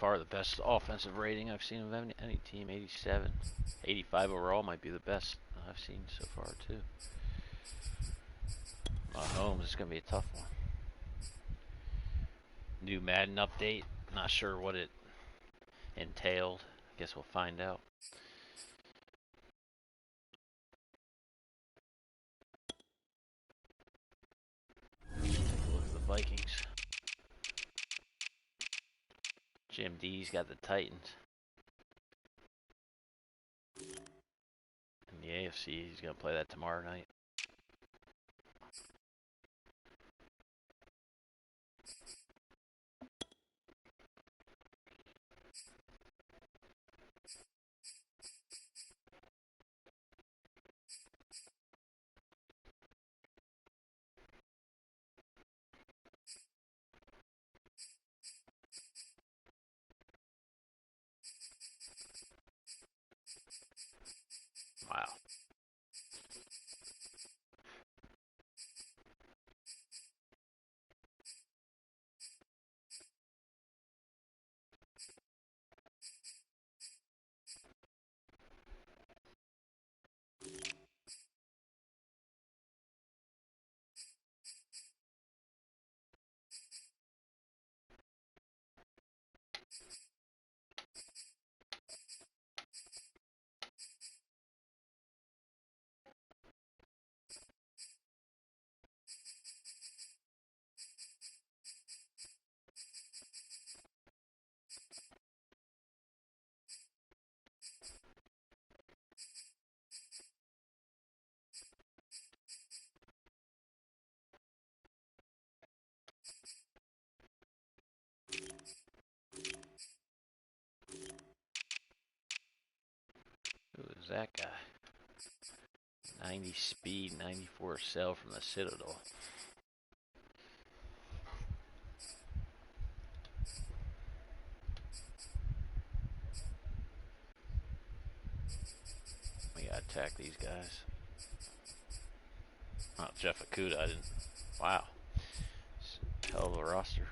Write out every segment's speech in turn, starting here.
far the best offensive rating I've seen of any team. 87. 85 overall might be the best I've seen so far, too. Mahomes is going to be a tough one. New Madden update. Not sure what it entailed. I guess we'll find out. Take a look at the Vikings. Jim D's got the Titans. In the AFC, he's going to play that tomorrow night. Wow. Who is that guy? 90 speed, 94 sell from the Citadel. We gotta attack these guys. Oh, Jeff Okuda, I didn't. Wow. Hell of a roster.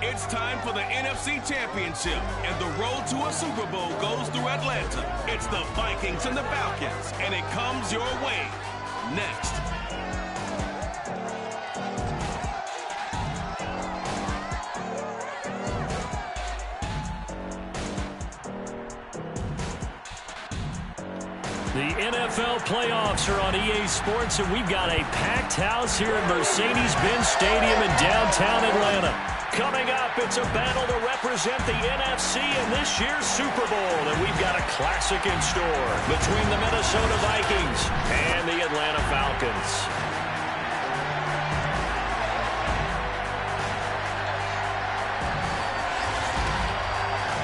It's time for the NFC Championship, and the road to a Super Bowl goes through Atlanta. It's the Vikings and the Falcons, and it comes your way next. The NFL playoffs are on EA Sports, and we've got a packed house here at Mercedes-Benz Stadium in downtown Atlanta. Coming up, it's a battle to represent the NFC in this year's Super Bowl, and we've got a classic in store between the Minnesota Vikings and the Atlanta Falcons.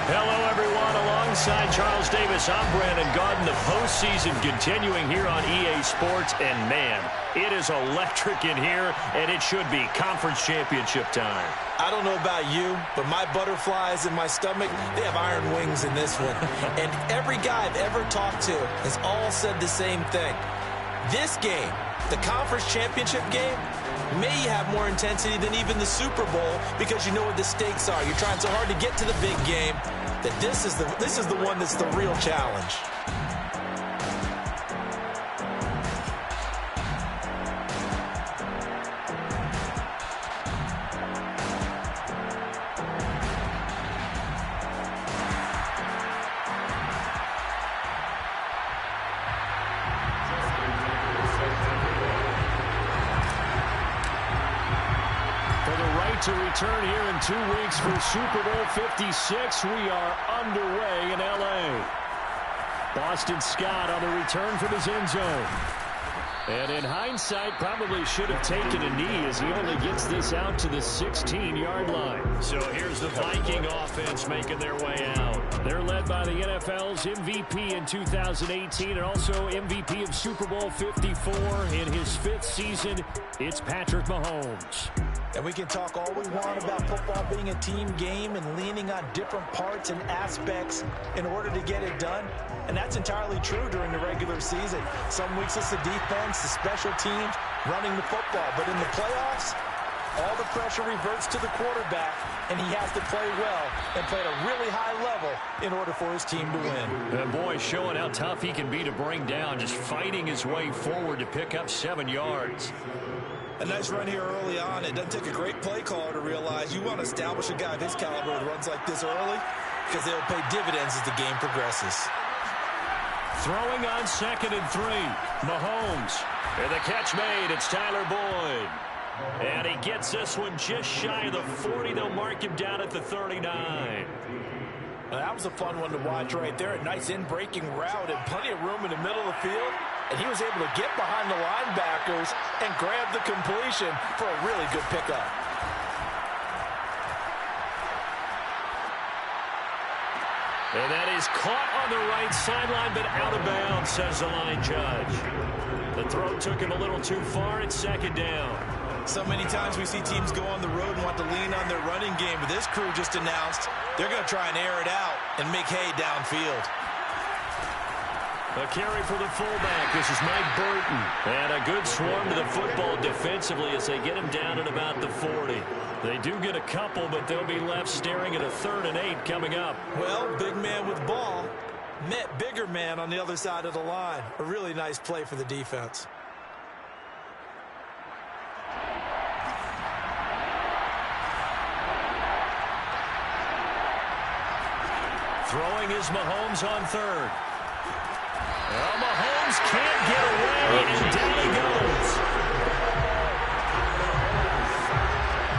Hello, everyone. Alongside Charles Davis, I'm Brandon Garden. The postseason continuing here on EA Sports. And, man, it is electric in here, and it should be conference championship time. I don't know about you, but my butterflies in my stomach, they have iron wings in this one. And every guy I've ever talked to has all said the same thing. This game, the conference championship game, may have more intensity than even the Super Bowl because you know what the stakes are. You're trying so hard to get to the big game that this is the one that's the real challenge. To return here in 2 weeks for Super Bowl 56. We are underway in L.A. Boston Scott on the return from his end zone. And in hindsight, probably should have taken a knee as he only gets this out to the 16-yard line. So here's the Viking offense making their way out. They're led by the NFL's MVP in 2018 and also MVP of Super Bowl 54 in his 5th season. It's Patrick Mahomes. And we can talk all we want about football being a team game and leaning on different parts and aspects in order to get it done. And that's entirely true during the regular season. Some weeks it's the defense, the special teams, running the football. But in the playoffs, all the pressure reverts to the quarterback, and he has to play well and play at a really high level in order for his team to win. And boy, showing how tough he can be to bring down, just fighting his way forward to pick up 7 yards. A nice run here early on. It doesn't take a great play caller to realize you want to establish a guy of his caliber that runs like this early because they'll pay dividends as the game progresses. Throwing on 2nd and 3. Mahomes. And the catch made. It's Tyler Boyd. And he gets this one just shy of the 40. They'll mark him down at the 39. Well, that was a fun one to watch right there. A nice in-breaking route and plenty of room in the middle of the field. And he was able to get behind the linebackers and grab the completion for a really good pickup. And that is caught on the right sideline, but out of bounds, says the line judge. The throw took him a little too far. It's 2nd down. So many times we see teams go on the road and want to lean on their running game, but this crew just announced they're going to try and air it out and make hay downfield. A carry for the fullback. This is Mike Burton. And a good swarm to the football defensively as they get him down at about the 40. They do get a couple, but they'll be left staring at a 3rd and 8 coming up. Well, big man with ball met bigger man on the other side of the line. A really nice play for the defense. Throwing is Mahomes on 3rd. Well, Mahomes can't get away, and down he goes.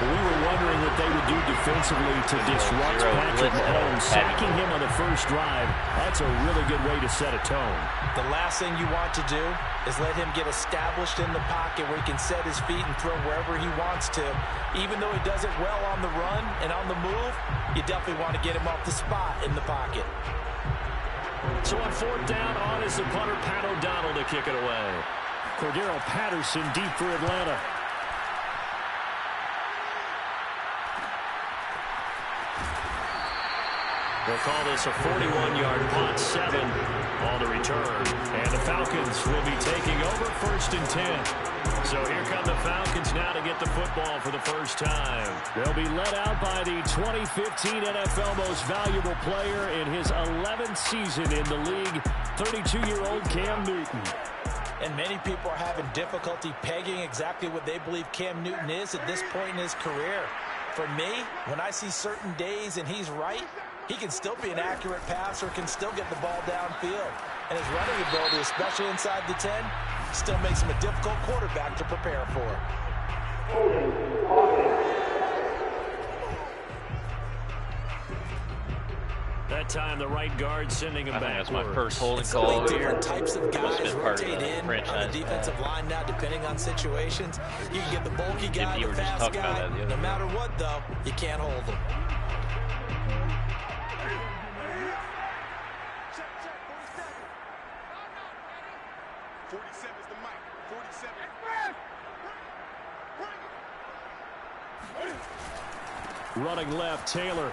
We were wondering what they would do defensively to disrupt Patrick Mahomes. Sacking him on the first drive, that's a really good way to set a tone. The last thing you want to do is let him get established in the pocket where he can set his feet and throw wherever he wants to. Even though he does it well on the run and on the move, you definitely want to get him off the spot in the pocket. So on 4th down, on is the punter, Pat O'Donnell, to kick it away. Cordero Patterson deep for Atlanta. They'll call this a 41-yard punt, 7 on the return. And the Falcons will be taking over 1st and 10. So here come the Falcons now to get the football for the first time. They'll be led out by the 2015 NFL Most Valuable Player in his 11th season in the league, 32-year-old Cam Newton. And many people are having difficulty pegging exactly what they believe Cam Newton is at this point in his career. For me, when I see certain days and he's right, he can still be an accurate passer, can still get the ball downfield. And his running ability, especially inside the 10, still makes him a difficult quarterback to prepare for. That time, the right guard sending him back. That's my first holding call So many here. different types of guys rotate in on the defensive tag. line now, depending on situations. You can get the bulky guy, you the were just fast talking about guy. that the other No day. matter what, though, you can't hold them. Running left, Taylor.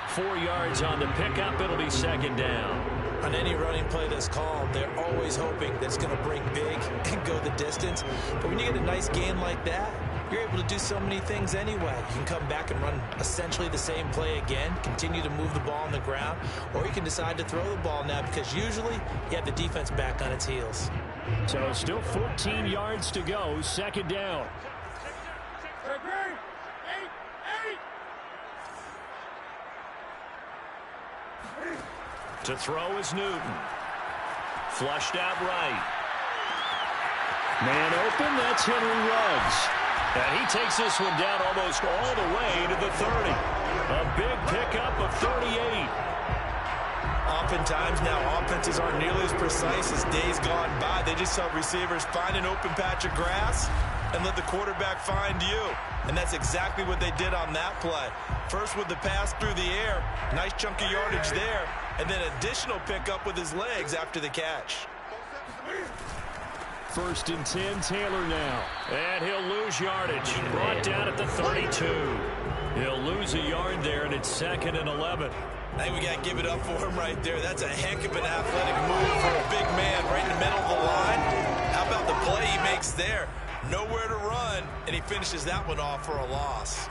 4 yards on the pickup. It'll be 2nd down. On any running play that's called, they're always hoping that it's going to bring big and go the distance. But when you get a nice gain like that, you're able to do so many things anyway. You can come back and run essentially the same play again, continue to move the ball on the ground, or you can decide to throw the ball now because usually you have the defense back on its heels. So still 14 yards to go, 2nd down. To throw is Newton. Flushed out right. Man open, that's Henry Ruggs. And he takes this one down almost all the way to the 30. A big pickup of 38. Oftentimes now offenses aren't nearly as precise as days gone by. They just help receivers find an open patch of grass and let the quarterback find you. And that's exactly what they did on that play. First with the pass through the air, nice chunk of yardage there, and then additional pickup with his legs after the catch. 1st and 10, Taylor now. And he'll lose yardage. Brought down at the 32. He'll lose a yard there, and it's 2nd and 11. I think we got to give it up for him right there. That's a heck of an athletic move for a big man right in the middle of the line. How about the play he makes there? Nowhere to run, and he finishes that one off for a loss.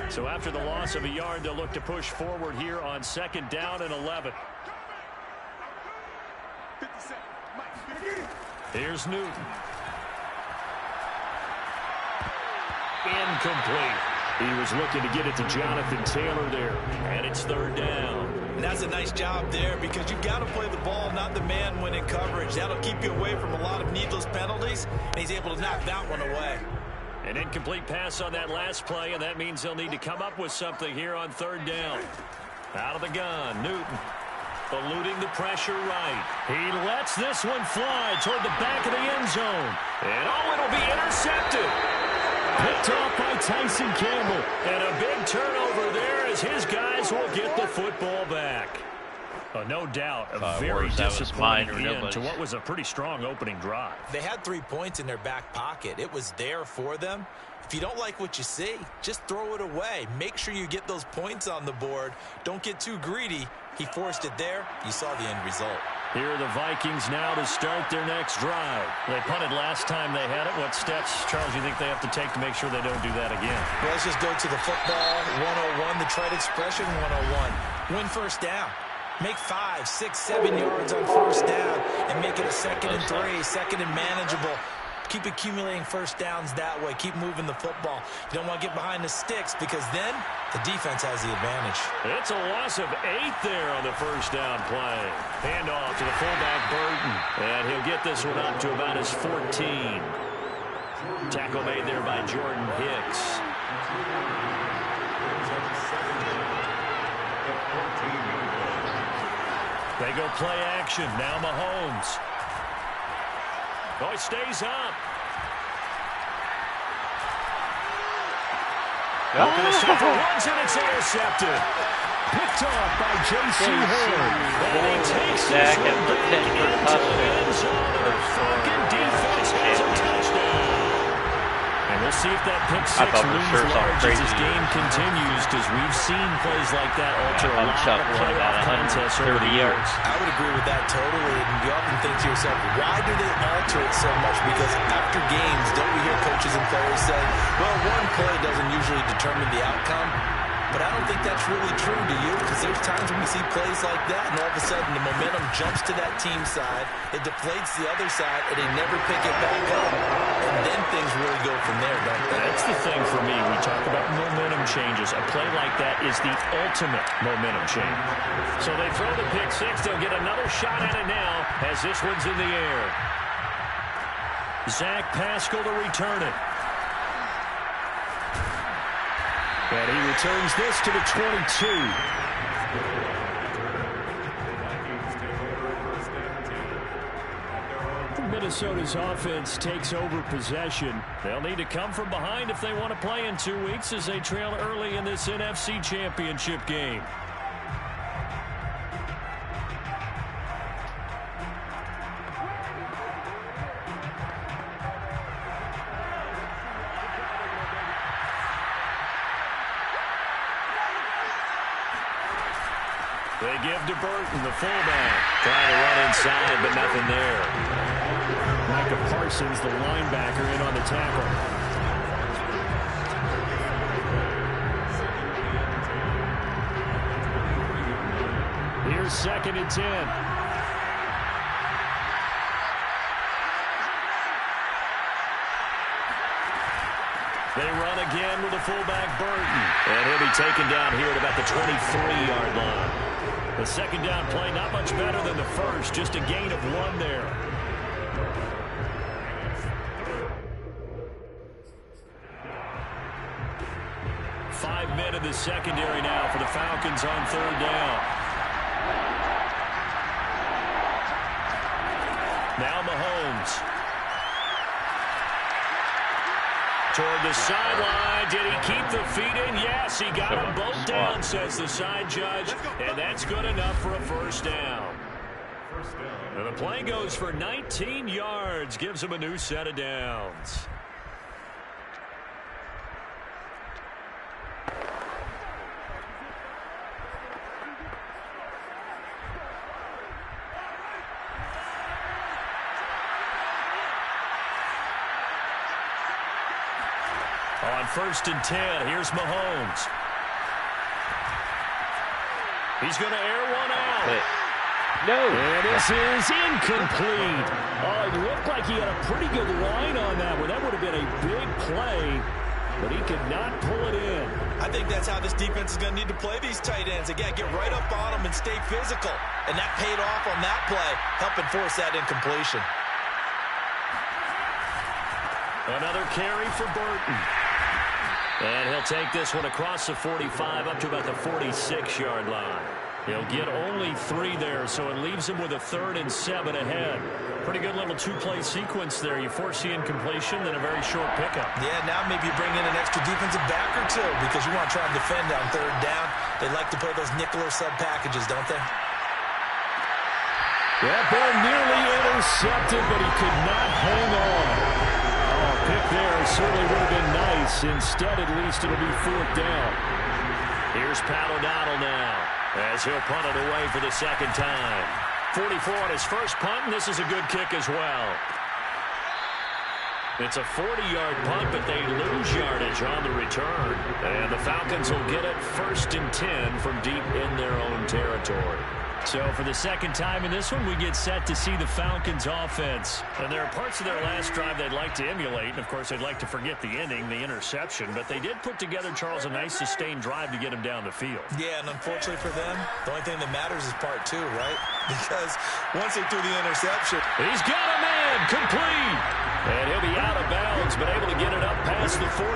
So after the loss of a yard, they'll look to push forward here on 2nd down and 11. Here's Newton. Incomplete. He was looking to get it to Jonathan Taylor there. And it's 3rd down. And that's a nice job there because you've got to play the ball, not the man when in coverage. That'll keep you away from a lot of needless penalties, and he's able to knock that one away. An incomplete pass on that last play, and that means they'll need to come up with something here on 3rd down. Out of the gun, Newton. Eluding the pressure right. He lets this one fly toward the back of the end zone. And oh, it'll be intercepted. Picked off by Tyson Campbell. And a big turnover there as his guys will get the football back. No doubt, a very disappointing end to what was a pretty strong opening drive. They had 3 points in their back pocket. It was there for them. If you don't like what you see, just throw it away. Make sure you get those points on the board. Don't get too greedy. He forced it there. You saw the end result. Here are the Vikings now to start their next drive. They punted last time they had it. What steps, Charles, do you think they have to take to make sure they don't do that again? Well, let's just go to the football 101, the trite expression 101. Win first down. Make 5, 6, 7 yards on first down and make it a 2nd and 3, 2nd and manageable. Keep accumulating first downs that way. Keep moving the football. You don't want to get behind the sticks because then the defense has the advantage. It's a loss of 8 there on the first down play. Handoff to the fullback, Burton. And he'll get this one up to about his 14. Tackle made there by Jordan Hicks. They go play action. Now Mahomes. Oh, he stays up. Open the center runs and it's intercepted. Picked off by J.C. Horn. And he takes this one back into the end zone. And the Falcon defense has a touchdown. And we'll see if that pick six looms large as this game continues, because we've seen plays like that alter a lot of playoff contests over the years. I would agree with that totally. And you often think to yourself, why do they alter it so much? Because after games, don't we hear coaches and players say, well, one play doesn't usually determine the outcome? But I don't think that's really true, do you? Because there's times when we see plays like that, and all of a sudden the momentum jumps to that team side, it deflates the other side, and they never pick it back up. And then things really go from there, don't they? That's the thing for me. We talk about momentum changes. A play like that is the ultimate momentum change. So they throw the pick six. They'll get another shot at it now as this one's in the air. Zach Pascal to return it. And he returns this to the 22. Minnesota's offense takes over possession. They'll need to come from behind if they want to play in 2 weeks as they trail early in this NFC Championship game. They give to Burton, the fullback. Trying to run inside, but nothing there. Micah Parsons, the linebacker, in on the tackle. Here's 2nd and 10. They run again with the fullback, Burton. And he'll be taken down here at about the 23-yard line. The 2nd down play, not much better than the first, just a gain of 1 there. Five men in the secondary now for the Falcons on 3rd down. Now Mahomes. Toward the sideline. Did he keep the feet in? Yes, he got them both down, says the side judge. And that's good enough for a first down. And the play goes for 19 yards. Gives him a new set of downs. On 1st and 10, here's Mahomes. He's going to air one out. No. And this is incomplete. Oh, it looked like he had a pretty good line on that one. That would have been a big play, but he could not pull it in. I think that's how this defense is going to need to play these tight ends. Again, get right up on them and stay physical. And that paid off on that play, helping force that incompletion. Another carry for Burton. And he'll take this one across the 45 up to about the 46-yard line. He'll get only 3 there, so it leaves him with a 3rd and 7 ahead. Pretty good little 2-play sequence there. You force the incompletion, then a very short pickup. Yeah, now maybe you bring in an extra defensive back or 2 because you want to try and defend on 3rd down. They like to play those nickel or sub packages, don't they? That ball nearly intercepted, but he could not hang on. Oh, pick there certainly would have been nice. Instead, at least it'll be 4th down. Here's Pat O'Donnell now, as he'll punt it away for the second time. 44 on his first punt, and this is a good kick as well. It's a 40-yard punt, but they lose yardage on the return. And the Falcons will get it 1st and 10 from deep in their own territory. So for the second time in this one, we get set to see the Falcons offense. And there are parts of their last drive they'd like to emulate. And, of course, they'd like to forget the ending, the interception. But they did put together, Charles, a nice sustained drive to get him down the field. Yeah, and unfortunately for them, the only thing that matters is part 2, right? Because once they threw the interception. He's got a man, complete. And he'll be out of bounds, but able to get it up past the 45.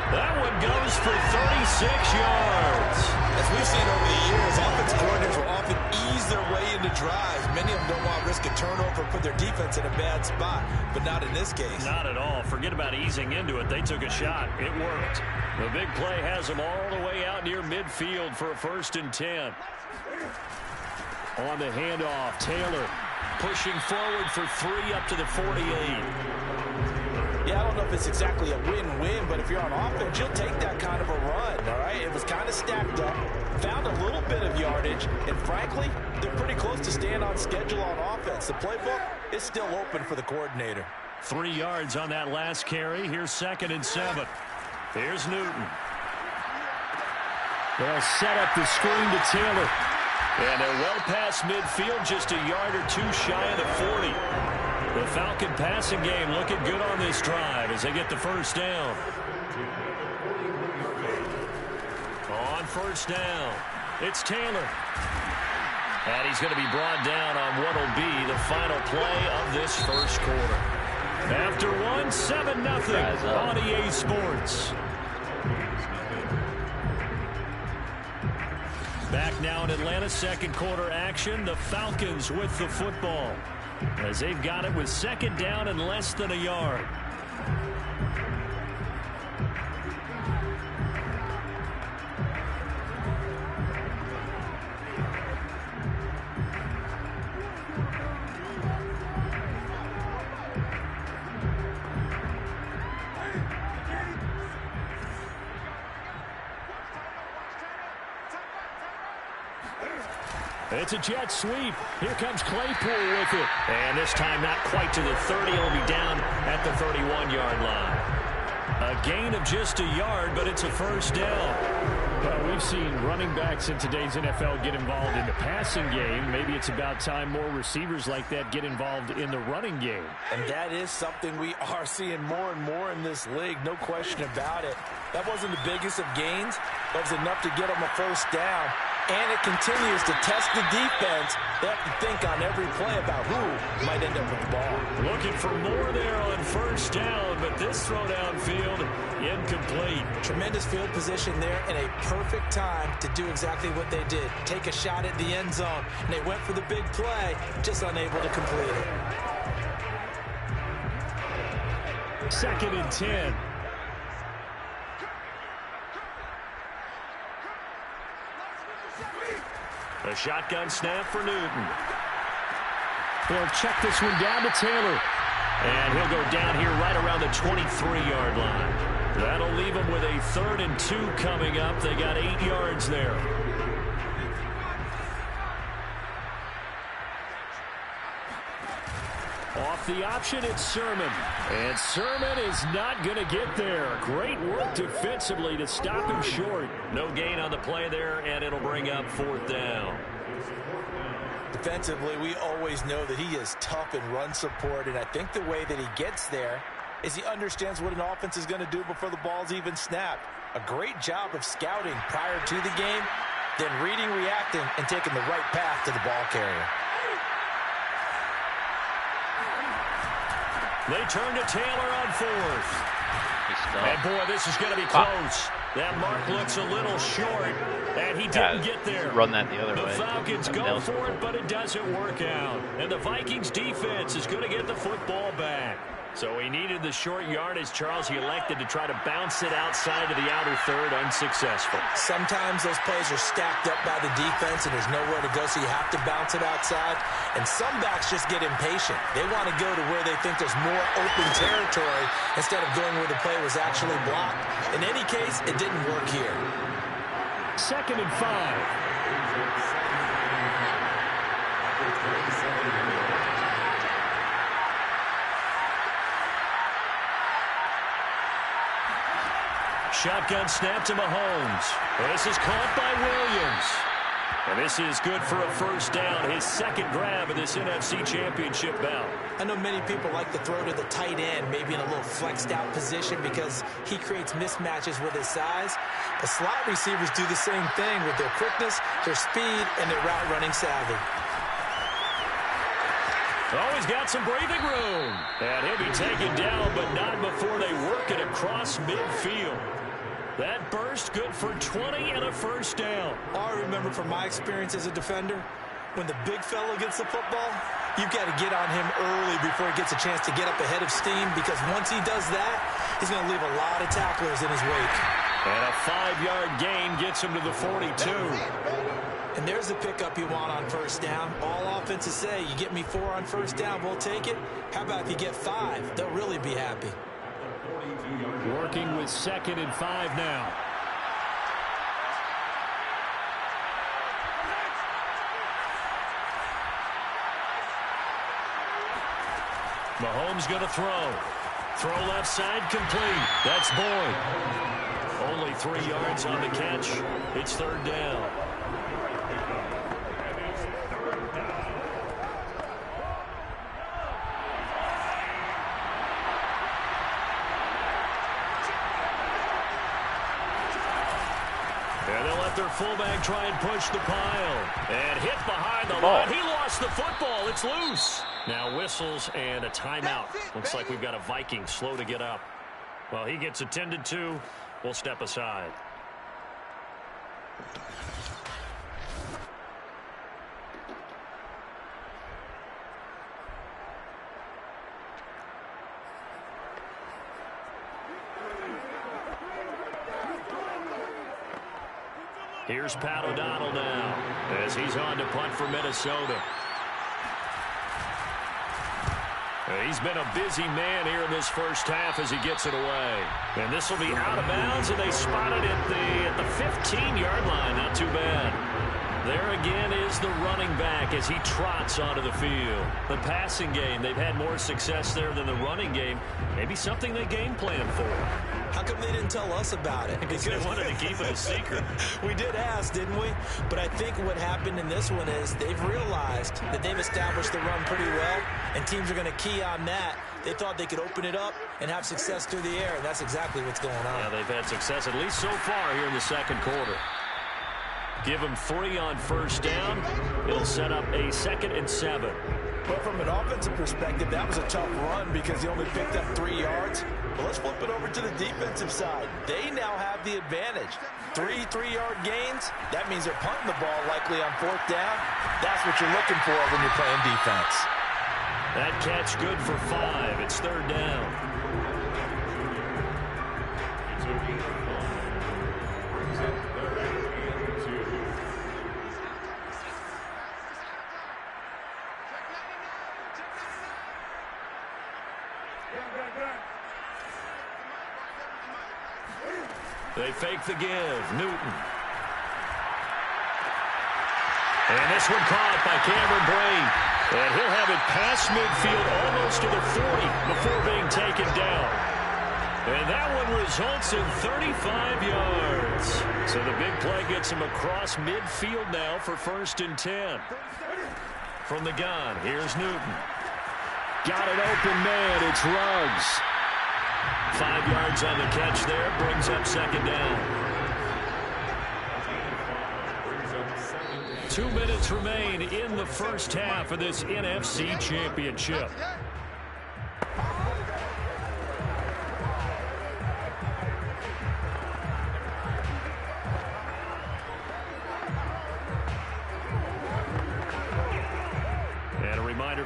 That one goes for 36 yards. As we've seen over the years, offensive coordinators will often ease their way into drives. Many of them don't want to risk a turnover or put their defense in a bad spot, but not in this case. Not at all. Forget about easing into it. They took a shot. It worked. The big play has them all the way out near midfield for a 1st and 10. On the handoff, Taylor pushing forward for 3 up to the 48. Yeah, I don't know if it's exactly a win-win, but if you're on offense, you'll take that kind of a run, all right? It was kind of stacked up, found a little bit of yardage, and frankly, they're pretty close to staying on schedule on offense. The playbook is still open for the coordinator. 3 yards on that last carry. Here's 2nd and 7. Here's Newton. They'll set up the screen to Taylor. And they're well past midfield, just a yard or 2 shy of the 40. The Falcon passing game looking good on this drive as they get the 1st down. On 1st down, it's Taylor. And he's going to be brought down on what will be the final play of this 1st quarter. After one, 7-0 on EA Sports. Back now in Atlanta, 2nd quarter action. The Falcons with the football as they've got it with 2nd down and less than a yard. It's a jet sweep. Here comes Claypool with it. And this time not quite to the 30. He'll be down at the 31-yard line. A gain of just a yard, but it's a 1st down. Well, we've seen running backs in today's NFL get involved in the passing game. Maybe it's about time more receivers like that get involved in the running game. And that is something we are seeing more and more in this league, no question about it. That wasn't the biggest of gains. That was enough to get them a 1st down. And it continues to test the defense. They have to think on every play about who might end up with the ball. Looking for more there on 1st down, but this throw downfield incomplete. Tremendous field position there and a perfect time to do exactly what they did. Take a shot at the end zone. And they went for the big play, just unable to complete it. 2nd and 10. A shotgun snap for Newton. They'll check this one down to Taylor. And he'll go down here right around the 23-yard line. That'll leave them with a 3rd and 2 coming up. They got 8 yards there. Off the option, it's Sermon. And Sermon is not going to get there. Great work defensively to stop him short. No gain on the play there, and it'll bring up 4th down. Defensively, we always know that he is tough in run support, and I think the way that he gets there is he understands what an offense is going to do before the ball's even snapped. A great job of scouting prior to the game, then reading, reacting, and taking the right path to the ball carrier. They turn to Taylor on 4th. And boy, this is going to be close. That mark looks a little short, and he didn't get there. Run that the other way. The Falcons go for it, but it doesn't work out. And the Vikings defense is going to get the football back. So he needed the short yardage, Charles. He elected to try to bounce it outside of the outer third, unsuccessful. Sometimes those plays are stacked up by the defense, and there's nowhere to go, so you have to bounce it outside. And some backs just get impatient. They want to go to where they think there's more open territory instead of going where the play was actually blocked. In any case, it didn't work here. 2nd and 5. Shotgun snap to Mahomes. This is caught by Williams. And this is good for a first down. His second grab of this NFC Championship bout. I know many people like to throw to the tight end, maybe in a little flexed out position because he creates mismatches with his size. But slot receivers do the same thing with their quickness, their speed, and their route running savvy. Oh, he's got some breathing room. And he'll be taken down, but not before they work it across midfield. That burst good for 20 and a first down. All I remember from my experience as a defender, when the big fella gets the football, you've got to get on him early before he gets a chance to get up ahead of steam, because once he does that, he's going to leave a lot of tacklers in his wake. And a 5-yard gain gets him to the 42. And there's the pickup you want on first down. All offenses say, you get me 4 on first down, we'll take it. How about if you get 5? They'll really be happy. Working with 2nd and 5 now. Mahomes going to throw. Throw left side, complete. That's Boyd. Only 3 yards on the catch. It's 3rd down. Their fullback try and push the pile. And hit behind the line. He lost the football. It's loose. Now whistles and a timeout. Looks like we've got a Viking slow to get up. Well, he gets attended to. We'll step aside. Here's Pat O'Donnell now as he's on to punt for Minnesota. He's been a busy man here in this first half as he gets it away. And this will be out of bounds, and they spot it at the 15-yard line. Not too bad. There again is the running back as he trots onto the field. The passing game, they've had more success there than the running game. Maybe something they game plan for. How come they didn't tell us about it? Because they wanted to keep it a secret. We did ask, didn't we? But I think what happened in this one is they've realized that they've established the run pretty well, and teams are going to key on that. They thought they could open it up and have success through the air, and that's exactly what's going on. Yeah, they've had success at least so far here in the second quarter. Give them 3 on first down. It'll set up a 2nd and 7. But from an offensive perspective, that was a tough run because he only picked up 3 yards. But let's flip it over to the defensive side. They now have the advantage. 3 3-yard gains, that means they're punting the ball likely on 4th down. That's what you're looking for when you're playing defense. That catch good for 5. It's 3rd down. They fake the give. Newton. And this one caught by Cameron Brain. And he'll have it past midfield almost to the 40 before being taken down. And that one results in 35 yards. So the big play gets him across midfield now for 1st and 10. From the gun, here's Newton. Got an open man. It's Ruggs. 5 yards on the catch there, brings up 2nd down. 2 minutes remain in the first half of this NFC Championship.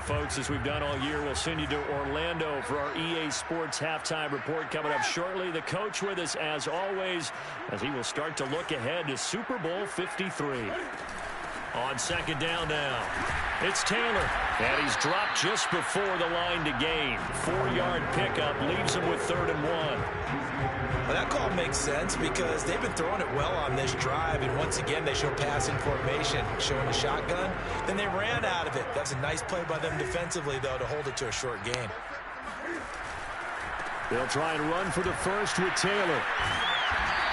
folks, as we've done all year. We'll send you to Orlando for our EA Sports halftime report coming up shortly. The coach with us, as always, as he will start to look ahead to Super Bowl 53. On second down now, it's Taylor, and he's dropped just before the line to gain. 4-yard pickup leaves him with 3rd and 1. Well, that call makes sense because they've been throwing it well on this drive, and once again they show passing formation, showing the shotgun. Then they ran out of it. That's a nice play by them defensively, though, to hold it to a short gain. They'll try and run for the first with Taylor.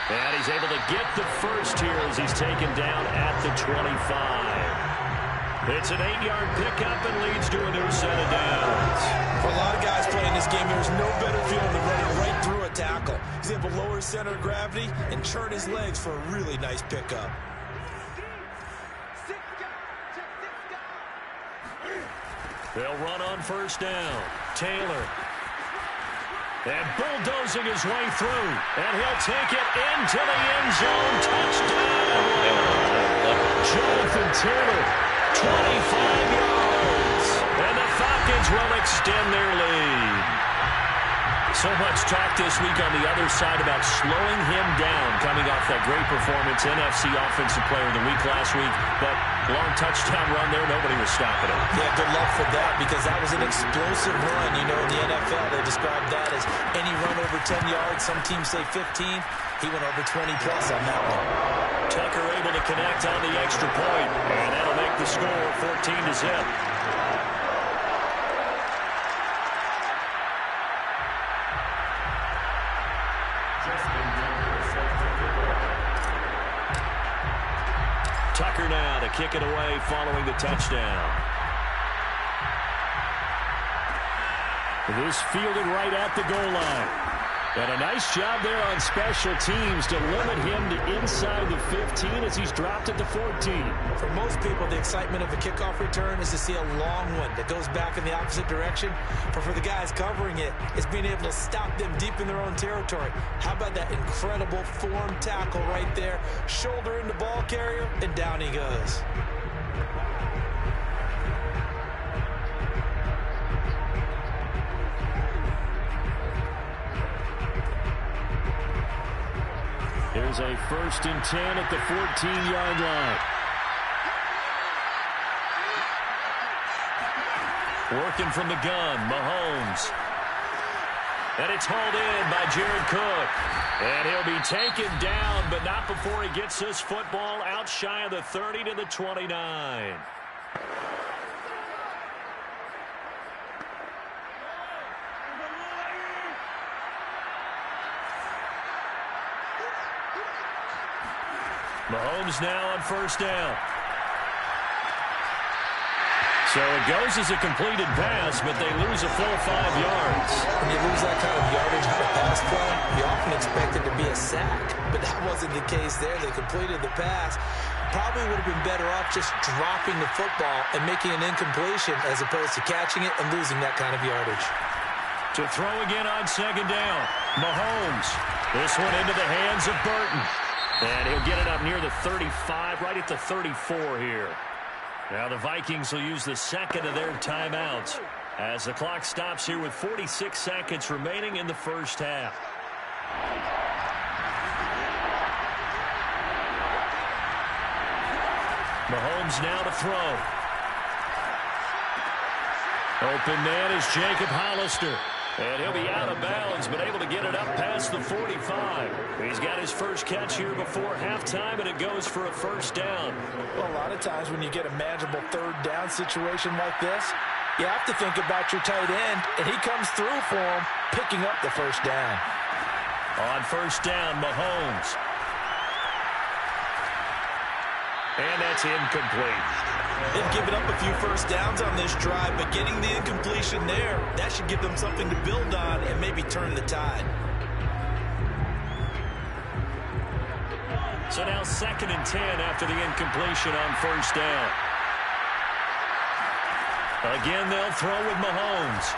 And he's able to get the first here as he's taken down at the 25. It's an 8-yard pickup and leads to a new set of downs. For a lot of guys playing this game, there's no better feeling than running right through a tackle. He's able to lower his center of gravity and churn his legs for a really nice pickup. They'll run on first down. Taylor. And bulldozing his way through. And he'll take it into the end zone. Touchdown. Jonathan Taylor, 25 yards. And the Falcons will extend their lead. So much talk this week on the other side about slowing him down coming off that great performance. NFC Offensive Player of the Week last week. But long touchdown run there. Nobody was stopping him. Yeah, good luck for that because that was an explosive run. You know, in the NFL, they describe that as any run over 10 yards. Some teams say 15. He went over 20-plus on that one. Tucker able to connect on the extra point. And that'll make the score 14-0. Tucker now to kick it away following the touchdown. This fielded right at the goal line. And a nice job there on special teams to limit him to inside the 15 as he's dropped at the 14. For most people, the excitement of a kickoff return is to see a long one that goes back in the opposite direction. But for the guys covering it, it's being able to stop them deep in their own territory. How about that incredible form tackle right there? Shoulder in the ball carrier, and down he goes. Here's a 1st and 10 at the 14-yard line. Working from the gun, Mahomes. And it's hauled in by Jared Cook. And he'll be taken down, but not before he gets this football out shy of the 30 to the 29. Mahomes now on first down. So it goes as a completed pass, but they lose a full 5 yards. When you lose that kind of yardage on a pass play, you often expect it to be a sack. But that wasn't the case there. They completed the pass. Probably would have been better off just dropping the football and making an incompletion as opposed to catching it and losing that kind of yardage. To throw again on second down. Mahomes. This one into the hands of Burton. And he'll get it up near the 35, right at the 34 here. Now the Vikings will use the second of their timeouts as the clock stops here with 46 seconds remaining in the first half. Mahomes now to throw. Open man is Jacob Hollister. And he'll be out of bounds, but able to get it up past the 45. He's got his first catch here before halftime, and it goes for a first down. Well, a lot of times when you get a manageable third down situation like this, you have to think about your tight end, and he comes through for him, picking up the first down. On first down, Mahomes. And that's incomplete. They've given up a few first downs on this drive, but getting the incompletion there, that should give them something to build on and maybe turn the tide. So now 2nd and 10 after the incompletion on first down. Again, they'll throw with Mahomes.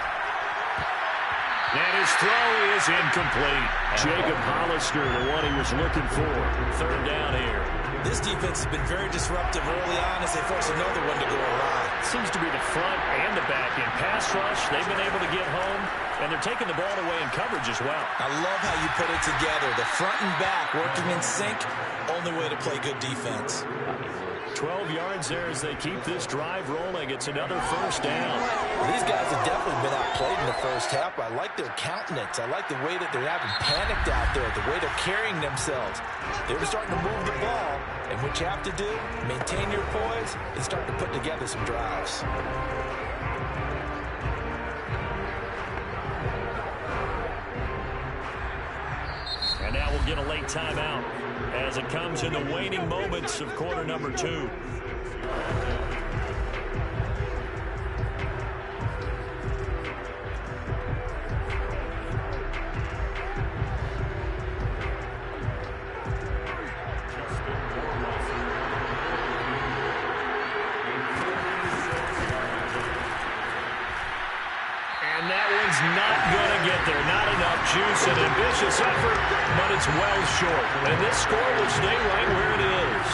And his throw is incomplete. Jacob Hollister, the one he was looking for. Third down here. This defense has been very disruptive early on as they force another one to go awry. Seems to be the front and the back end. Pass rush, they've been able to get home, and they're taking the ball away in coverage as well. I love how you put it together. The front and back working in sync, only way to play good defense. 12 yards there as they keep this drive rolling. It's another first down. Well, these guys have definitely been outplayed in the first half. I like their countenance. I like the way that they're having panicked out there, the way they're carrying themselves. They were starting to move the ball, and what you have to do, maintain your poise and start to put together some drives. And now we'll get a late timeout as it comes in the waning moments of quarter number 2. And that one's not going to get there. Not enough juice. An ambitious effort, but it's well short. And this score will stay right where it is.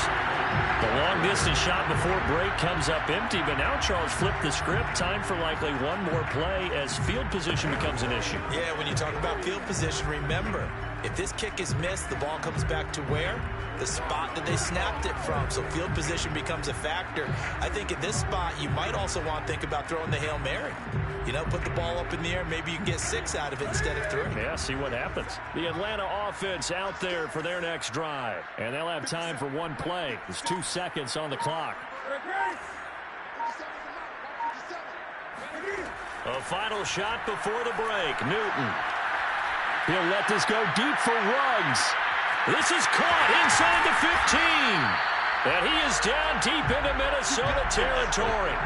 The long-distance shot before break comes up empty, but now Charles flipped the script. Time for likely one more play as field position becomes an issue. Yeah, when you talk about field position, remember, if this kick is missed, the ball comes back to where? The spot that they snapped it from. So field position becomes a factor. I think at this spot, you might also want to think about throwing the Hail Mary. You know, put the ball up in the air. Maybe you can get 6 out of it instead of 3. Yeah, see what happens. The Atlanta offense out there for their next drive. And they'll have time for one play. There's 2 seconds on the clock. A final shot before the break. Newton. He'll let this go deep for Ruggs. This is caught inside the 15. And he is down deep into Minnesota territory.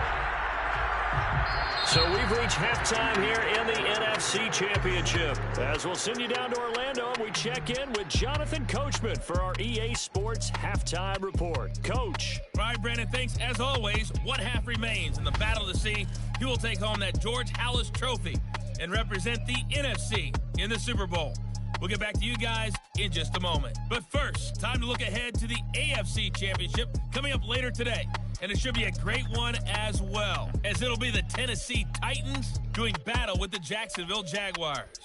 So we've reached halftime here in the NFC Championship. As we'll send you down to Orlando, and we check in with Jonathan Coachman for our EA Sports Halftime Report. Coach. All right, Brandon, thanks. As always, one half remains in the battle to see who will take home that George Halas Trophy and represent the NFC in the Super Bowl. We'll get back to you guys in just a moment. But first, time to look ahead to the AFC Championship coming up later today. And it should be a great one as well, as it'll be the Tennessee Titans doing battle with the Jacksonville Jaguars.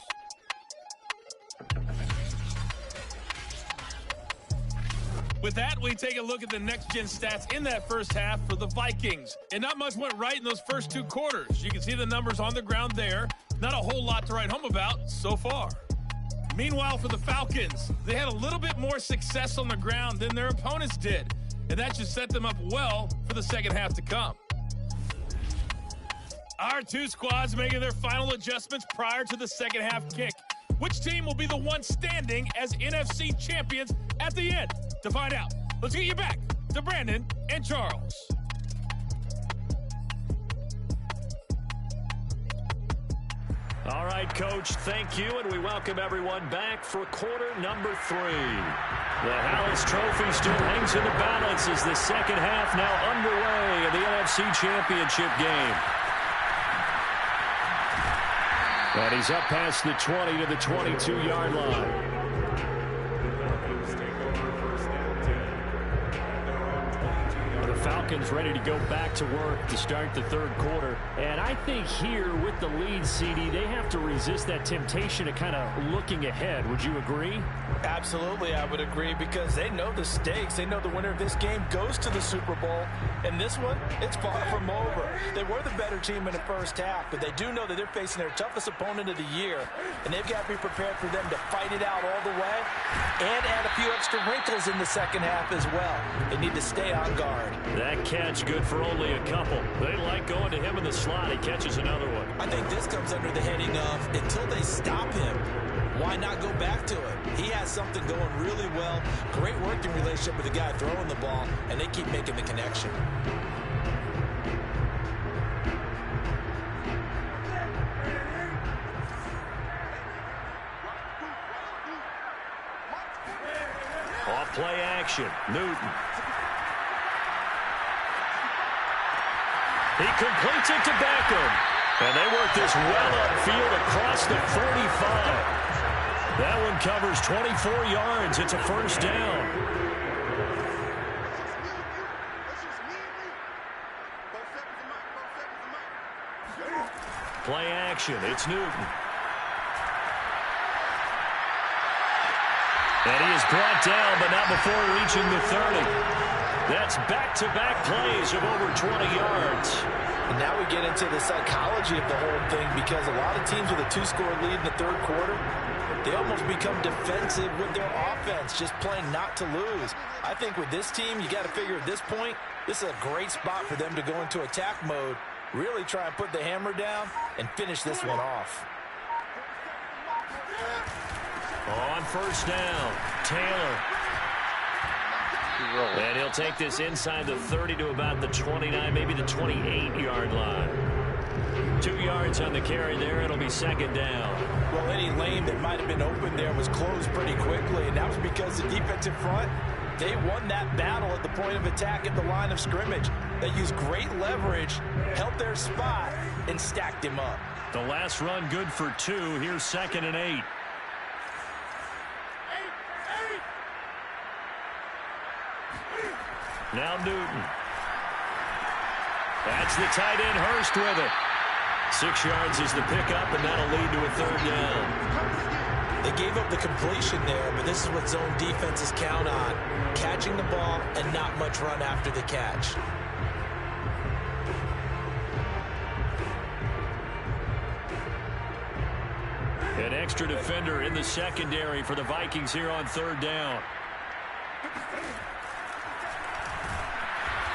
With that, we take a look at the next-gen stats in that first half for the Vikings. And not much went right in those first 2 quarters. You can see the numbers on the ground there. Not a whole lot to write home about so far. Meanwhile, for the Falcons, they had a little bit more success on the ground than their opponents did. And that should set them up well for the second half to come. Our 2 squads making their final adjustments prior to the second half kick. Which team will be the one standing as NFC champions at the end? To find out, let's get you back to Brandon and Charles. All right, Coach, thank you, and we welcome everyone back for quarter number 3. The Halas Trophy still hangs in the balance as the second half now underway in the NFC Championship game. And he's up past the 20 to the 22-yard line. Falcons ready to go back to work to start the third quarter. And I think here with the lead, CD, they have to resist that temptation of kind of looking ahead. Would you agree? Absolutely, I would agree, because they know the stakes. They know the winner of this game goes to the Super Bowl. And this one, it's far from over. They were the better team in the first half, but they do know that they're facing their toughest opponent of the year. And they've got to be prepared for them to fight it out all the way and add a few extra wrinkles in the second half as well. They need to stay on guard. That catch good for only a couple. They like going to him in the slot. He catches another one. I think this comes under the heading of until they stop him, why not go back to it? He has something going really well. Great working relationship with the guy throwing the ball, and they keep making the connection. Off play action. Newton. He completes it to Beckham. And they work this well upfield across the 45. That one covers 24 yards. It's a first down. Play action. It's Newton. And he is brought down, but not before reaching the 30. That's back-to-back plays of over 20 yards. And now we get into the psychology of the whole thing, because a lot of teams with a 2-score lead in the third quarter, they almost become defensive with their offense, just playing not to lose. I think with this team, you got to figure at this point, this is a great spot for them to go into attack mode, really try and put the hammer down and finish this one off. On first down, Taylor. And he'll take this inside the 30 to about the 29, maybe the 28-yard line. 2 yards on the carry there. It'll be second down. Well, any lane that might have been open there was closed pretty quickly, and that was because the defensive front, they won that battle at the point of attack at the line of scrimmage. They used great leverage, held their spot, and stacked him up. The last run good for 2. Here's 2nd and 8. Now Newton. That's the tight end, Hurst, with it. 6 yards is the pickup, and that'll lead to a third down. They gave up the completion there, but this is what zone defenses count on. Catching the ball and not much run after the catch. An extra defender in the secondary for the Vikings here on third down.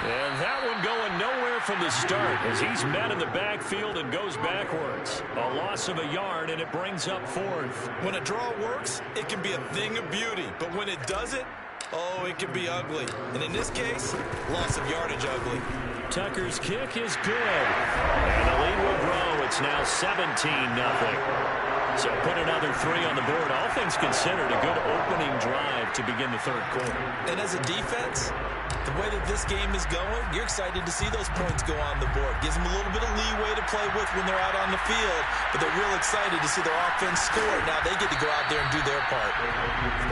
And that one going nowhere from the start as he's met in the backfield and goes backwards. A loss of a yard, and it brings up 4th. When a draw works, it can be a thing of beauty. But when it doesn't, oh, it can be ugly. And in this case, loss of yardage ugly. Tucker's kick is good. And the lead will grow. It's now 17-0. So put another 3 on the board. All things considered, a good opening drive to begin the third quarter. And as a defense, the way that this game is going, you're excited to see those points go on the board. Gives them a little bit of leeway to play with when they're out on the field, but they're real excited to see their offense score. Now they get to go out there and do their part.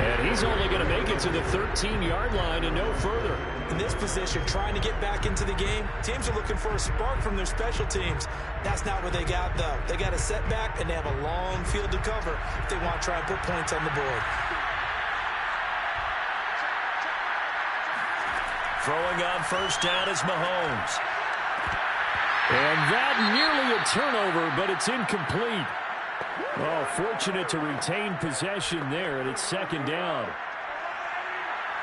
And he's only going to make it to the 13-yard line and no further. In this position, trying to get back into the game, teams are looking for a spark from their special teams. That's not what they got, though. They got a setback, and they have a long field to cover if they want to try and put points on the board. Throwing on first down is Mahomes. And that nearly a turnover, but it's incomplete. Oh, fortunate to retain possession there, and it's second down.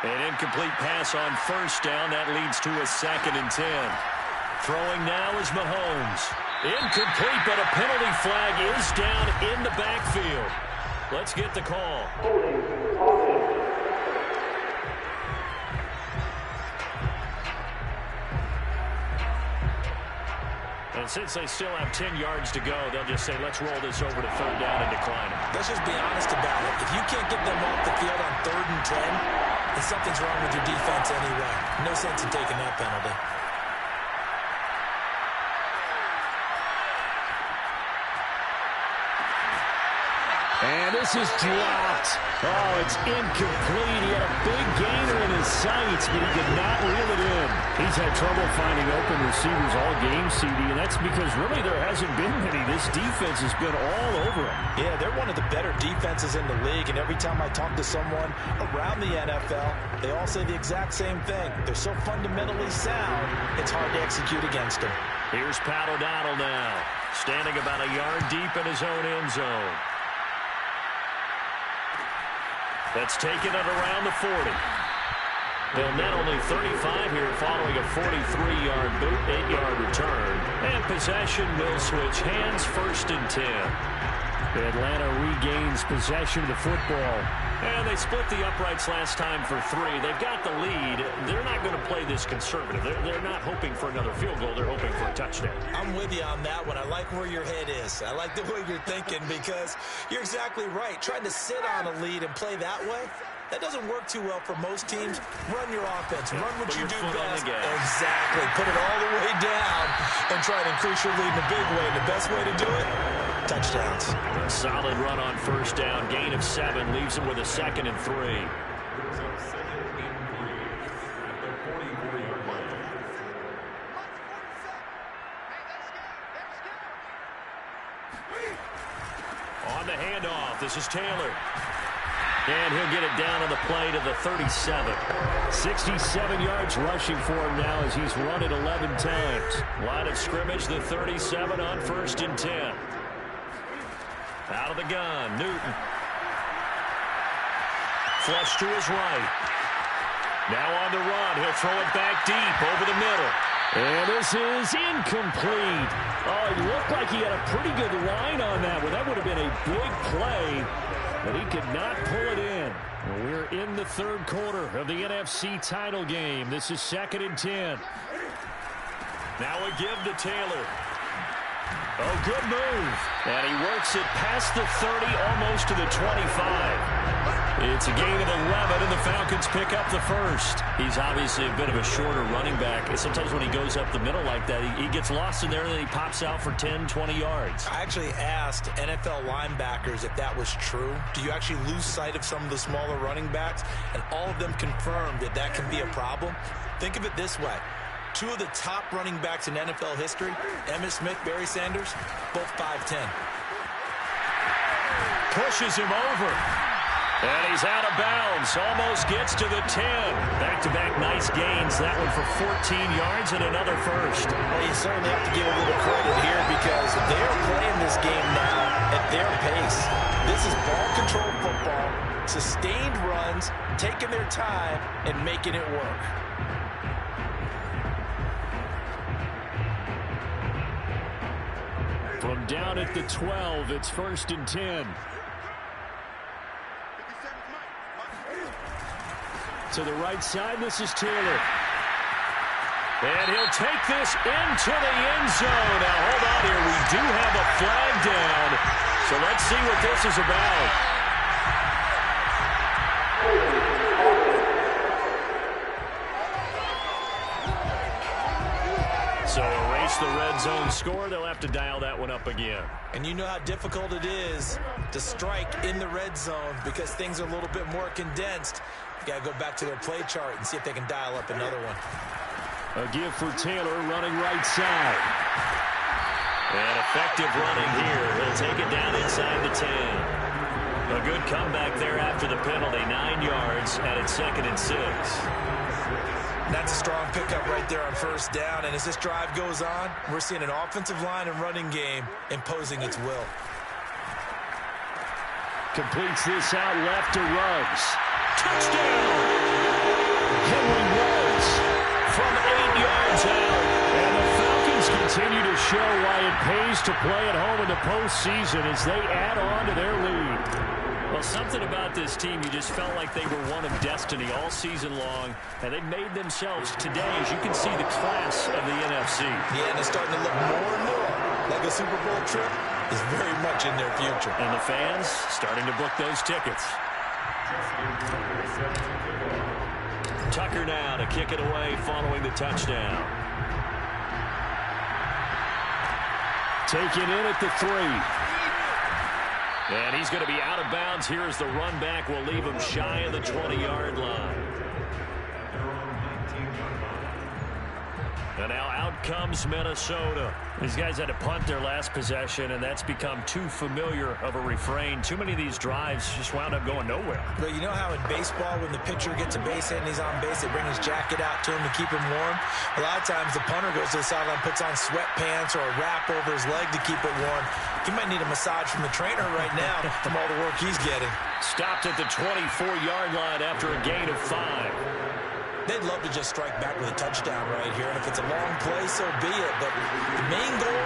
An incomplete pass on first down. That leads to a 2nd and 10. Throwing now is Mahomes. Incomplete, but a penalty flag is down in the backfield. Let's get the call. And since they still have 10 yards to go, they'll just say, let's roll this over to third down and decline it. Let's just be honest about it. If you can't get them off the field on 3rd and 10, then something's wrong with your defense anyway. No sense in taking that penalty. And this is dropped. Oh, it's incomplete. He had a big gainer in his sights, but he could not reel it in. He's had trouble finding open receivers all game, CD, and that's because really there hasn't been many. This defense has been all over him. Yeah, they're one of the better defenses in the league, and every time I talk to someone around the NFL, they all say the exact same thing. They're so fundamentally sound, it's hard to execute against them. Here's Pat O'Donnell now, standing about a yard deep in his own end zone. That's taken it around the 40. They'll net only 35 here following a 43-yard boot, 8-yard return. And possession will switch hands, 1st and 10. Atlanta regains possession of the football. And they split the uprights last time for 3. They've got the lead. They're not going to play this conservative. They're not hoping for another field goal. They're hoping for a touchdown. I'm with you on that one. I like where your head is. I like the way you're thinking because you're exactly right. Trying to sit on a lead and play that way, That doesn't work too well for most teams. Run your offense. Run what you do best. Exactly. Put it all the way down and try to increase your lead in a big way. And the best way to do it, touchdowns. A solid run on first down. Gain of 7 leaves him with a 2nd and 3. On the handoff, this is Taylor. And he'll get it down on the play to the 37. 67 yards rushing for him now as he's run it 11 times. Line of scrimmage, the 37 on 1st and 10. Out of the gun, Newton. Flush to his right. Now on the run, he'll throw it back deep over the middle. And this is incomplete. Oh, it looked like he had a pretty good line on that one. That would have been a big play, but he could not pull it in. We're in the 3rd quarter of the NFC title game. This is 2nd and 10. Now a give to Taylor. Oh, good move. And he works it past the 30, almost to the 25. It's a gain of 11, and the Falcons pick up the first. He's obviously a bit of a shorter running back. And sometimes when he goes up the middle like that, he gets lost in there, and then he pops out for 10, 20 yards. I actually asked NFL linebackers if that was true. Do you actually lose sight of some of the smaller running backs? And all of them confirmed that that can be a problem. Think of it this way. 2 of the top running backs in NFL history, Emmitt Smith, Barry Sanders, both 5'10". Pushes him over. And he's out of bounds. Almost gets to the 10. Back-to-back nice gains. That one for 14 yards and another first. Well, you certainly have to give a little credit here because they're playing this game now at their pace. This is ball control football, sustained runs, taking their time, and making it work. From down at the 12, it's 1st and 10. To the right side, this is Taylor. And he'll take this into the end zone. Now, hold on here. We do have a flag down. So let's see what this is about. So erase the red zone score. They'll have to dial that one up again. And you know how difficult it is to strike in the red zone because things are a little bit more condensed. You got to go back to their play chart and see if they can dial up another one. A give for Taylor running right side. And effective running here. He'll take it down inside the 10. A good comeback there after the penalty. 9 yards, and it's 2nd and 6. That's a strong pickup right there on first down. And as this drive goes on, we're seeing an offensive line and running game imposing its will. Completes this out left to Ruggs. Touchdown! Henry Ruggs from 8 yards out. And the Falcons continue to show why it pays to play at home in the postseason as they add on to their lead. Well, something about this team, you just felt like they were one of destiny all season long, and they made themselves today, as you can see, the class of the NFC. Yeah, and it's starting to look more and more like a Super Bowl trip is very much in their future. And the fans starting to book those tickets. Tucker now to kick it away following the touchdown. Taken in at the 3. And he's going to be out of bounds here as the run back will leave him shy of the 20-yard line. And now out comes Minnesota. These guys had to punt their last possession, and that's become too familiar of a refrain. Too many of these drives just wound up going nowhere. But you know how in baseball, when the pitcher gets a base hit and he's on base, they bring his jacket out to him to keep him warm? A lot of times the punter goes to the sideline, puts on sweatpants or a wrap over his leg to keep it warm. He might need a massage from the trainer right now from all the work he's getting. Stopped at the 24-yard line after a gain of 5. They'd love to just strike back with a touchdown right here, and if it's a long play, so be it. But the main goal,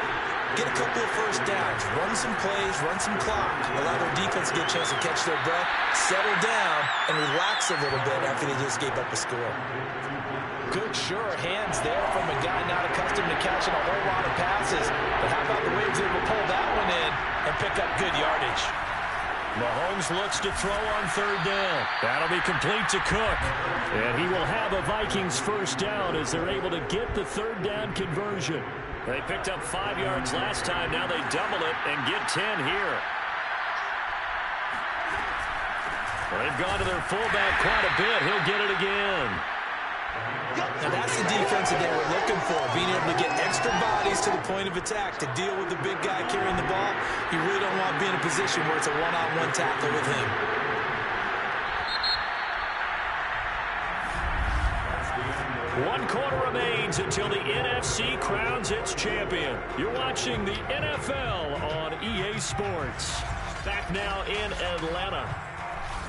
get a couple of first downs, run some plays, run some clock, allow their defense to get a chance to catch their breath, settle down, and relax a little bit after they just gave up a score. Good, sure hands there from a guy not accustomed to catching a whole lot of passes. But how about the way he was able to pull that one in and pick up good yardage? Mahomes looks to throw on third down. That'll be complete to Cook. And he will have a Vikings first down as they're able to get the third down conversion. They picked up 5 yards last time. Now they double it and get 10 here. They've gone to their fullback quite a bit. He'll get it again. Now that's the defense that they were looking for, being able to get extra bodies to the point of attack to deal with the big guy carrying the ball. You really don't want to be in a position where it's a one-on-one tackle with him. One quarter remains until the NFC crowns its champion. You're watching the NFL on EA Sports. Back now in Atlanta.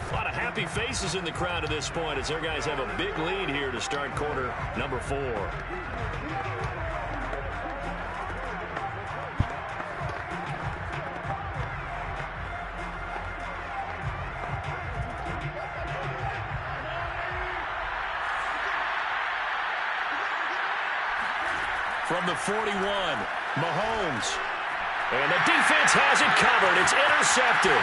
A lot of happy faces in the crowd at this point as their guys have a big lead here to start quarter number 4. From the 41, Mahomes. And the defense has it covered. It's intercepted.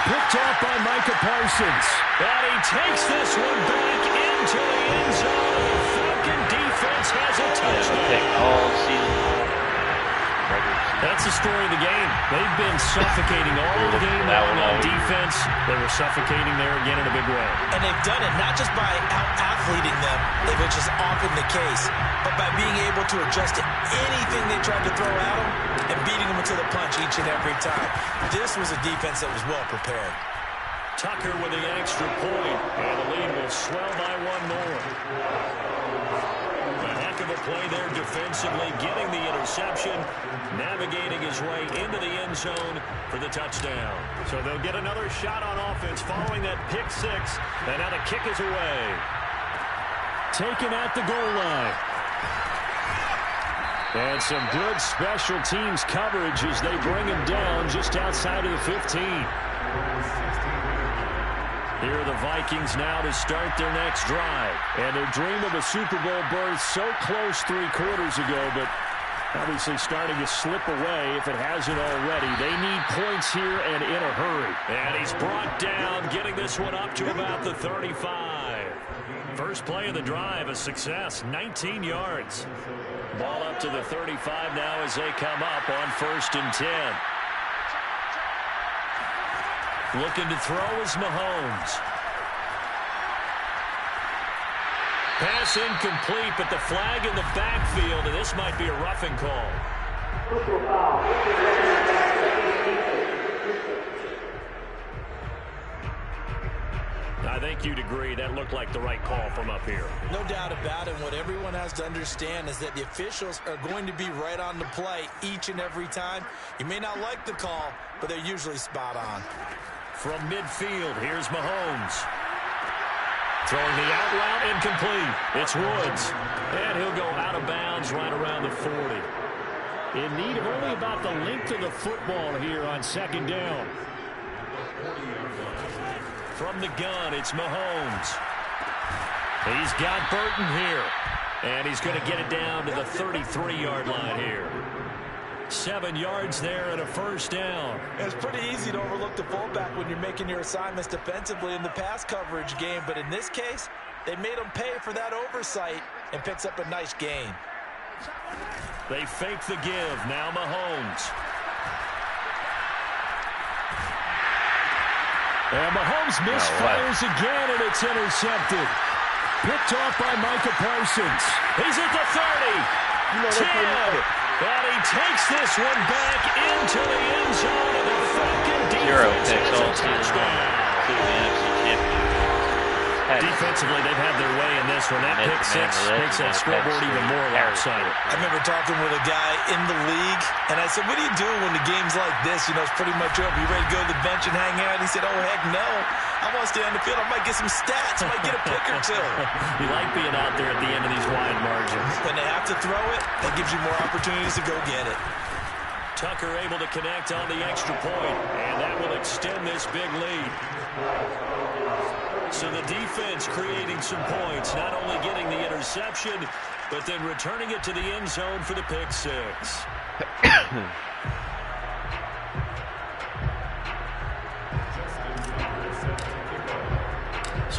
Picked off by Micah Parsons. And he takes this one back into the end zone. The Falcon defense has a touchdown. All season. That's the story of the game. They've been suffocating all the game long on defense. They were suffocating there again in a big way. And they've done it not just by out-athleting them, which is often the case, but by being able to adjust to anything they tried to throw at them and beating them into the punch each and every time. This was a defense that was well prepared. Tucker with the extra point, and the lead will swell by one more. A heck of a play there defensively, getting the interception, navigating his way into the end zone for the touchdown. So they'll get another shot on offense following that pick 6, and now the kick is away. Taken at the goal line. And some good special teams coverage as they bring him down just outside of the 15. Here are the Vikings now to start their next drive. And their dream of a Super Bowl berth so close 3 quarters ago, but obviously starting to slip away if it hasn't already. They need points here and in a hurry. And he's brought down, getting this one up to about the 35. First play of the drive, a success, 19 yards. Ball up to the 35 now as they come up on 1st and 10. Looking to throw is Mahomes. Pass incomplete, but the flag in the backfield, and this might be a roughing call. I think you'd agree that looked like the right call from up here. No doubt about it. What everyone has to understand is that the officials are going to be right on the play each and every time. You may not like the call, but they're usually spot on. From midfield, here's Mahomes. Throwing the out route, incomplete. It's Woods. And he'll go out of bounds right around the 40. In need of only about the length of the football here on 2nd down. From the gun, it's Mahomes. He's got Burton here. And he's going to get it down to the 33-yard line here. 7 yards there and a first down. It's pretty easy to overlook the fullback when you're making your assignments defensively in the pass coverage game. But in this case, they made him pay for that oversight and picks up a nice gain. They fake the give. Now Mahomes. And Mahomes misfires again, and it's intercepted. Picked off by Micah Parsons. He's at the 30. 10. And he takes this one back into the end zone of the Falcon defense. 0 picks all season long, including the NFC Championship. Defensively, they've had their way in this one. That pick 6 makes that scoreboard even more lopsided. I remember talking with a guy in the league, and I said, what do you do when the game's like this? You know, it's pretty much over. You ready to go to the bench and hang out? He said, oh, heck no. I want to stay on the field. I might get some stats. I might get a pick or 2. You like being out there at the end of these wide margins. When they have to throw it, that gives you more opportunities to go get it. Tucker able to connect on the extra point, and that will extend this big lead. So the defense creating some points, not only getting the interception, but then returning it to the end zone for the pick 6.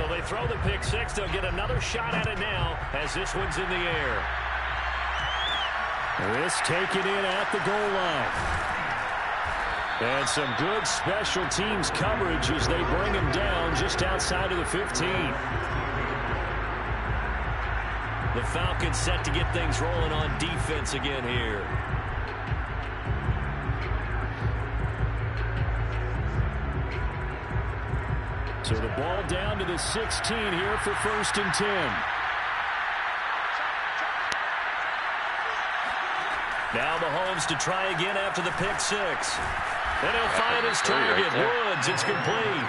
they throw the pick six. They'll get another shot at it now as this one's in the air. This taken in at the goal line. And some good special teams coverage as they bring him down just outside of the 15. The Falcons set to get things rolling on defense again here. So the ball down to the 16 here for 1st and 10. Now Mahomes to try again after the pick six. And he'll find his target. Woods, it's complete.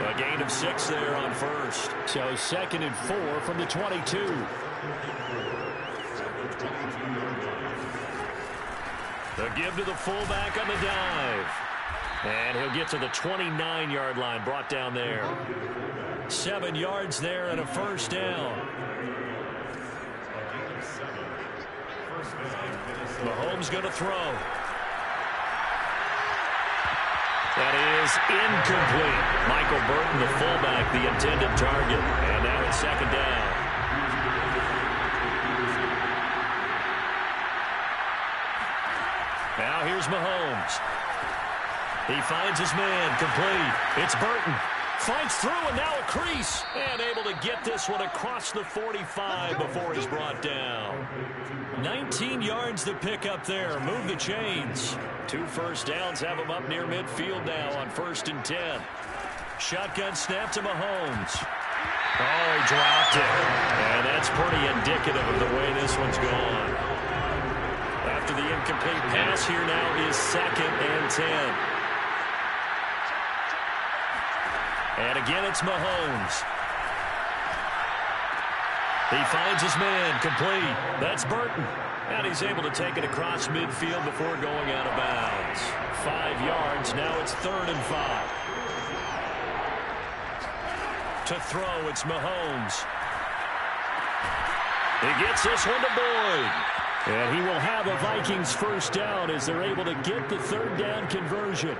A gain of 6 there on first. So 2nd and 4 from the 22. The give to the fullback on the dive. And he'll get to the 29-yard line, brought down there. 7 yards there and a 1st down. Mahomes going to throw. That is incomplete. Michael Burton, the fullback, the intended target. And now it's 2nd down. Now here's Mahomes. He finds his man, complete. It's Burton. Fights through, and now a crease. And able to get this one across the 45 before he's brought down. 19 yards to pick up there. Move the chains. 2 first downs have him up near midfield now on 1st and 10. Shotgun snap to Mahomes. Oh, he dropped it. And that's pretty indicative of the way this one's gone. After the incomplete pass, here now is 2nd and 10. And again, it's Mahomes. He finds his man, complete. That's Burton. And he's able to take it across midfield before going out of bounds. 5 yards, now it's 3rd and 5. To throw, it's Mahomes. He gets this one to Boyd. And he will have a Vikings 1st down as they're able to get the 3rd down conversion.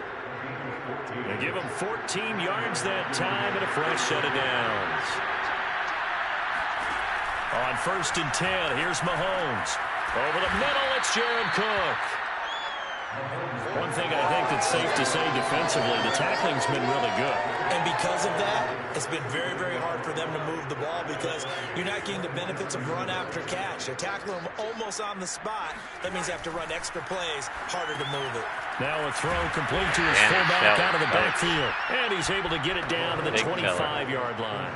They give him 14 yards that time and a fresh set of downs. On 1st and 10, here's Mahomes. Over the middle, it's Jared Cook. One thing I think that's safe to say defensively, the tackling's been really good. And because of that, it's been very, very hard for them to move the ball because you're not getting the benefits of run after catch. They tackle him almost on the spot. That means they have to run extra plays, harder to move it. Now a throw complete to his fullback out of the backfield. And he's able to get it down to the 25-yard line.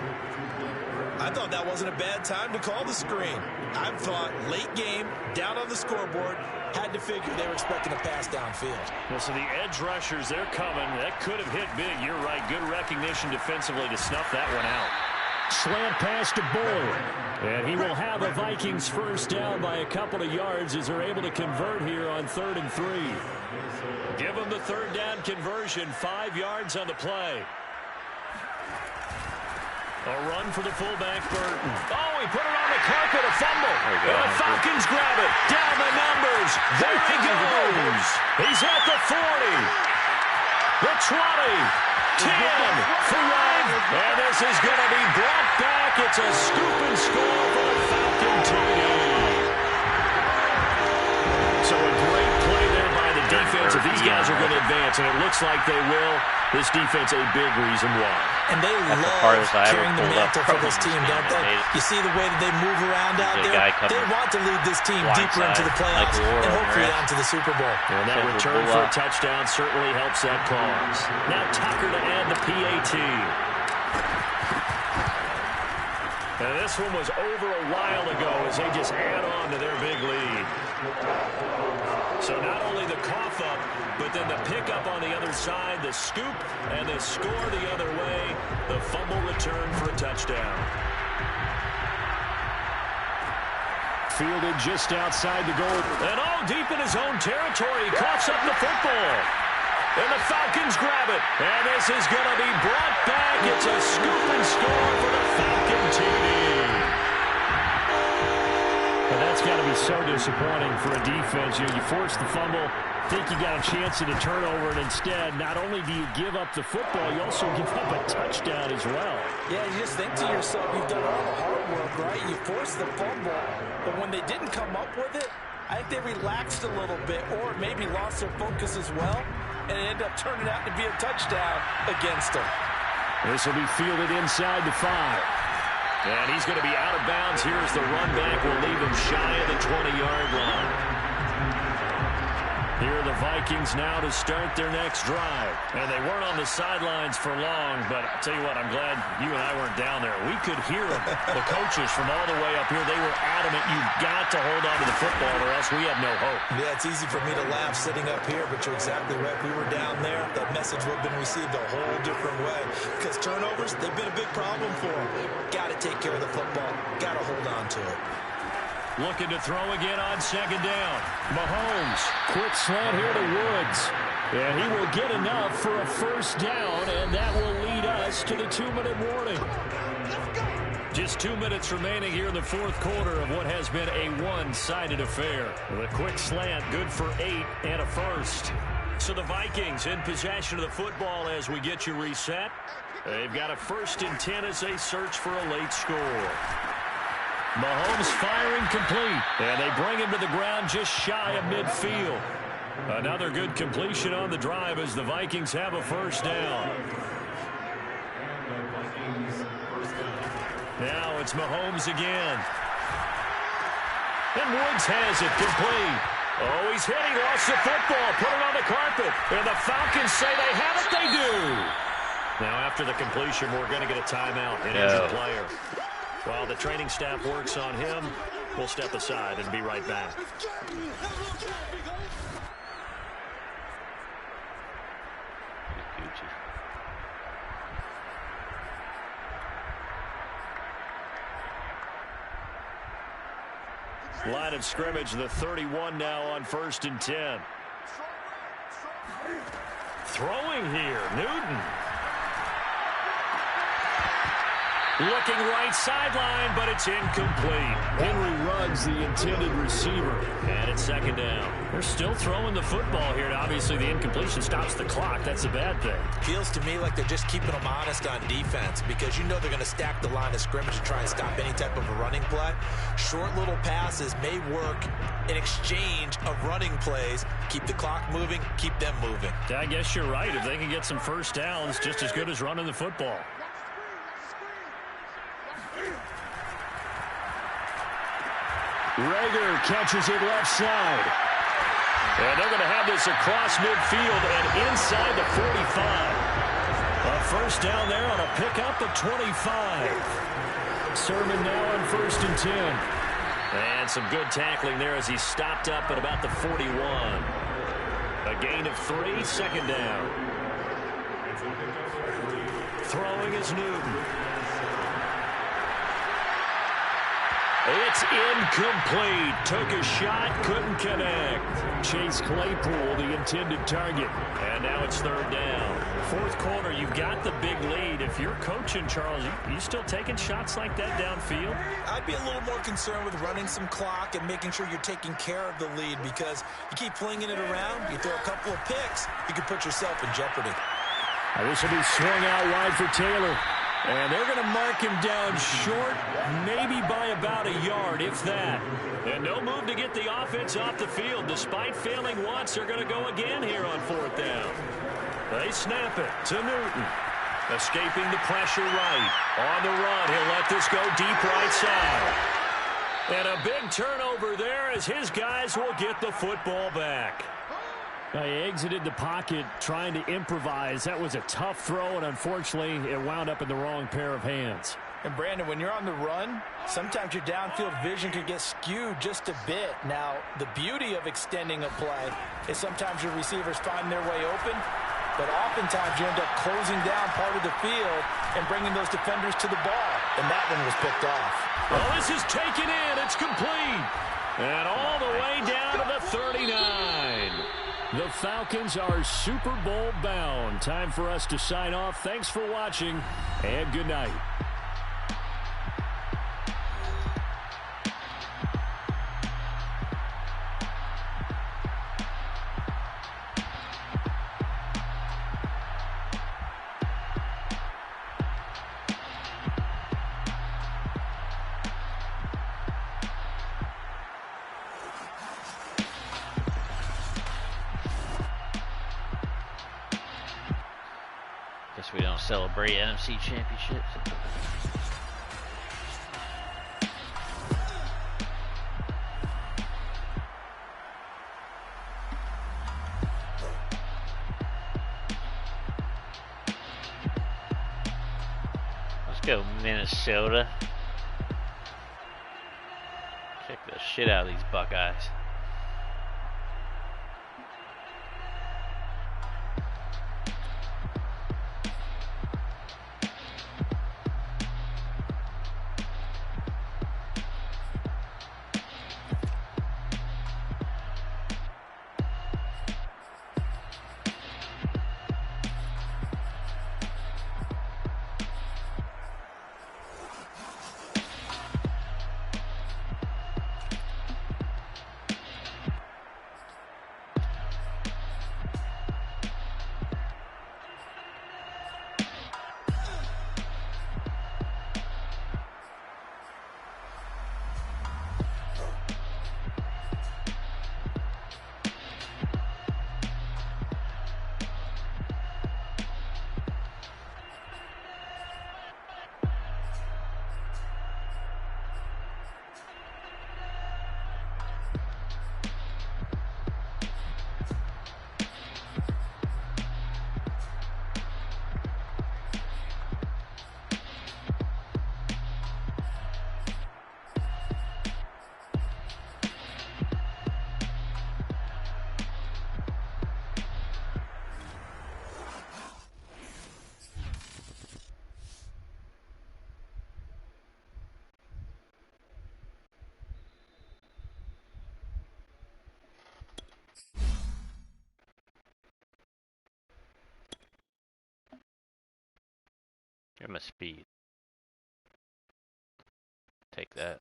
I thought that wasn't a bad time to call the screen. I thought late game, down on the scoreboard, had to figure they were expecting a pass downfield. Well, so the edge rushers, they're coming. That could have hit big. You're right. Good recognition defensively to snuff that one out. Slant pass to Boyd. And he will have a Vikings 1st down by a couple of yards as they're able to convert here on 3rd and 3. Give them the 3rd down conversion. 5 yards on the play. A run for the fullback, Burton. Oh, he put it on the carpet, a fumble. And the Falcons grab it. Down the numbers. There he goes. He's at the 40. The 20. 10. 5. And this is going to be brought back. It's a scoop and score for the Falcon team. So a great play there by the defense. If these guys are going to advance, and it looks like they will, this defense a big reason why. And they love carrying the mantle for this team, don't they? You see the way that they move around out there? They want to lead this team deeper into the playoffs and hopefully on to the Super Bowl. And that return for a touchdown certainly helps that cause. Now Tucker to add the PAT. And this one was over a while ago as they just add on to their big lead. So not only the cough up, but then the pickup on the other side, the scoop, and the score the other way, the fumble return for a touchdown. Fielded just outside the goal. And all deep in his own territory, he coughs up the football. And the Falcons grab it. And this is going to be brought back. It's a scoop and score for the Falcon team. And that's got to be so disappointing for a defense. You force the fumble, think you got a chance at a turnover, and instead, not only do you give up the football, you also give up a touchdown as well. Yeah, you just think to yourself, you've done all the hard work, right? You forced the fumble, but when they didn't come up with it, I think they relaxed a little bit or maybe lost their focus as well, and it ended up turning out to be a touchdown against them. This will be fielded inside the 5. And he's going to be out of bounds. Here's the run back. Will leave him shy of the 20-yard line. Here are the Vikings now to start their next drive. And they weren't on the sidelines for long, but I'll tell you what, I'm glad you and I weren't down there. We could hear them. The coaches from all the way up here, they were adamant, you've got to hold on to the football or else we have no hope. Yeah, it's easy for me to laugh sitting up here, but you're exactly right. We were down there. That message would have been received a whole different way. Because turnovers, they've been a big problem for them. Got to take care of the football. Got to hold on to it. Looking to throw again on second down. Mahomes, quick slant here to Woods. And he will get enough for a first down, and that will lead us to the 2-minute warning. Just 2 minutes remaining here in the fourth quarter of what has been a one-sided affair. The quick slant, good for 8 and a first. So the Vikings in possession of the football as we get you reset. They've got a 1st and 10 as they search for a late score. Mahomes firing complete, and they bring him to the ground just shy of midfield. Another good completion on the drive as the Vikings have a first down. Now it's Mahomes again. And Woods has it complete. Oh, he's hit. He lost the football. Put it on the carpet. And the Falcons say they have it. They do. Now after the completion, we're going to get a timeout. An injured player. While the training staff works on him, we'll step aside and be right back. Line of scrimmage, the 31 now on 1st and 10. Throwing here, Newton. Looking right sideline, but it's incomplete. Henry Ruggs, the intended receiver. And it's second down. They're still throwing the football here. And obviously, the incompletion stops the clock. That's a bad thing. Feels to me like they're just keeping them honest on defense because you know they're going to stack the line of scrimmage to try and stop any type of a running play. Short little passes may work in exchange of running plays. Keep the clock moving, keep them moving. I guess you're right. If they can get some first downs, just as good as running the football. Rager catches it left side. And they're going to have this across midfield and inside the 45. A first down there on a pickup of 25. Sermon now on 1st and 10. And some good tackling there as he stopped up at about the 41. A gain of 3, second down. Throwing is Newton. It's incomplete. Took a shot, couldn't connect. Chase Claypool, the intended target. And now it's third down. Fourth quarter, you've got the big lead. If you're coaching, Charles, you still taking shots like that downfield? I'd be a little more concerned with running some clock and making sure you're taking care of the lead because you keep flinging it around, you throw a couple of picks, you could put yourself in jeopardy. Now this will be swung out wide for Taylor. And they're going to mark him down short, maybe by about a yard, if that. And no move to get the offense off the field. Despite failing once, they're going to go again here on 4th down. They snap it to Newton. Escaping the pressure right. On the run, he'll let this go deep right side. And a big turnover there as his guys will get the football back. He exited the pocket trying to improvise. That was a tough throw, and unfortunately, it wound up in the wrong pair of hands. And, Brandon, when you're on the run, sometimes your downfield vision can get skewed just a bit. Now, the beauty of extending a play is sometimes your receivers find their way open, but oftentimes you end up closing down part of the field and bringing those defenders to the ball, and that one was picked off. Well, this is taken in. It's complete. And all the way down to the 39. The Falcons are Super Bowl bound. Time for us to sign off. Thanks for watching, and good night. Guess we don't celebrate NFC Championships. Let's go, Minnesota. Kick the shit out of these Buckeyes. Give him a speed. Take that.